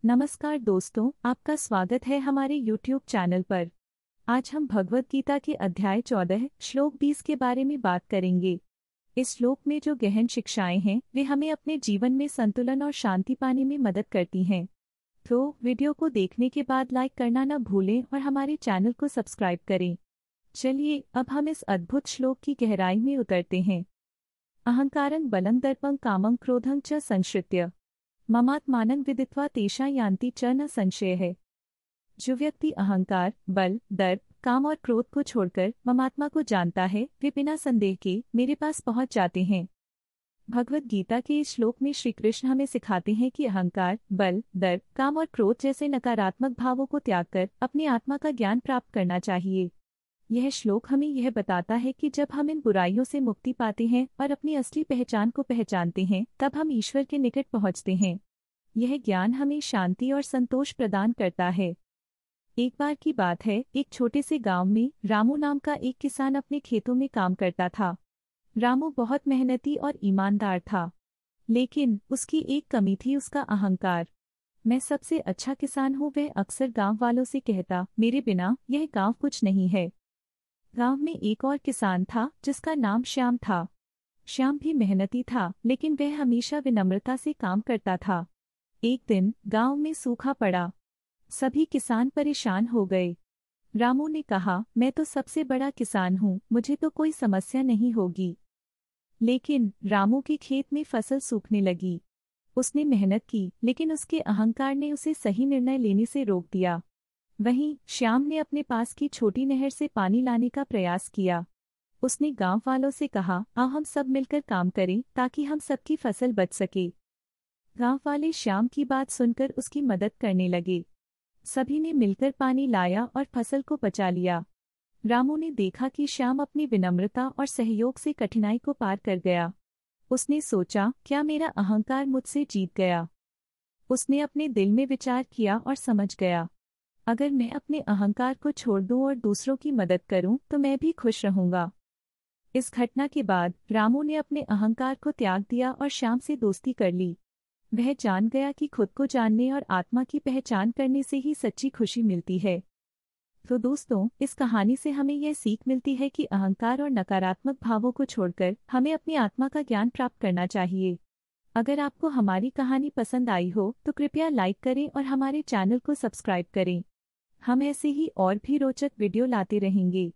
नमस्कार दोस्तों, आपका स्वागत है हमारे YouTube चैनल पर। आज हम भगवद गीता के अध्याय 14 श्लोक 20 के बारे में बात करेंगे। इस श्लोक में जो गहन शिक्षाएं हैं वे हमें अपने जीवन में संतुलन और शांति पाने में मदद करती हैं। तो वीडियो को देखने के बाद लाइक करना न भूलें और हमारे चैनल को सब्सक्राइब करें। चलिए अब हम इस अद्भुत श्लोक की गहराई में उतरते हैं। अहंकारं बलं दर्पं कामं क्रोधं च संश्रित्य ममात्मानं विदित्वा तेषां यान्ति च न संशय है। जो व्यक्ति अहंकार, बल, दर्प, काम और क्रोध को छोड़कर ममात्मा को जानता है वे बिना संदेह के मेरे पास पहुंच जाते हैं। भगवद गीता के इस श्लोक में श्री कृष्ण हमें सिखाते हैं कि अहंकार, बल, दर्प, काम और क्रोध जैसे नकारात्मक भावों को त्याग कर अपनी आत्मा का ज्ञान प्राप्त करना चाहिए। यह श्लोक हमें यह बताता है कि जब हम इन बुराइयों से मुक्ति पाते हैं और अपनी असली पहचान को पहचानते हैं तब हम ईश्वर के निकट पहुंचते हैं। यह ज्ञान हमें शांति और संतोष प्रदान करता है। एक बार की बात है, एक छोटे से गांव में रामू नाम का एक किसान अपने खेतों में काम करता था। रामू बहुत मेहनती और ईमानदार था, लेकिन उसकी एक कमी थी, उसका अहंकार। मैं सबसे अच्छा किसान हूँ, वह अक्सर गांव वालों से कहता, मेरे बिना यह गांव कुछ नहीं है। गांव में एक और किसान था जिसका नाम श्याम था। श्याम भी मेहनती था, लेकिन वह हमेशा विनम्रता से काम करता था। एक दिन गांव में सूखा पड़ा। सभी किसान परेशान हो गए। रामू ने कहा, मैं तो सबसे बड़ा किसान हूँ, मुझे तो कोई समस्या नहीं होगी। लेकिन रामू के खेत में फसल सूखने लगी। उसने मेहनत की, लेकिन उसके अहंकार ने उसे सही निर्णय लेने से रोक दिया। वहीं श्याम ने अपने पास की छोटी नहर से पानी लाने का प्रयास किया। उसने गांव वालों से कहा, आओ हम सब मिलकर काम करें ताकि हम सबकी फसल बच सके। गांव वाले श्याम की बात सुनकर उसकी मदद करने लगे। सभी ने मिलकर पानी लाया और फसल को बचा लिया। रामू ने देखा कि श्याम अपनी विनम्रता और सहयोग से कठिनाई को पार कर गया। उसने सोचा, क्या मेरा अहंकार मुझसे जीत गया? उसने अपने दिल में विचार किया और समझ गया, अगर मैं अपने अहंकार को छोड़ दूं और दूसरों की मदद करूं तो मैं भी खुश रहूंगा। इस घटना के बाद रामू ने अपने अहंकार को त्याग दिया और श्याम से दोस्ती कर ली। वह जान गया कि खुद को जानने और आत्मा की पहचान करने से ही सच्ची खुशी मिलती है। तो दोस्तों, इस कहानी से हमें यह सीख मिलती है कि अहंकार और नकारात्मक भावों को छोड़कर हमें अपनी आत्मा का ज्ञान प्राप्त करना चाहिए। अगर आपको हमारी कहानी पसंद आई हो तो कृपया लाइक करें और हमारे चैनल को सब्सक्राइब करें। हम ऐसे ही और भी रोचक वीडियो लाते रहेंगे।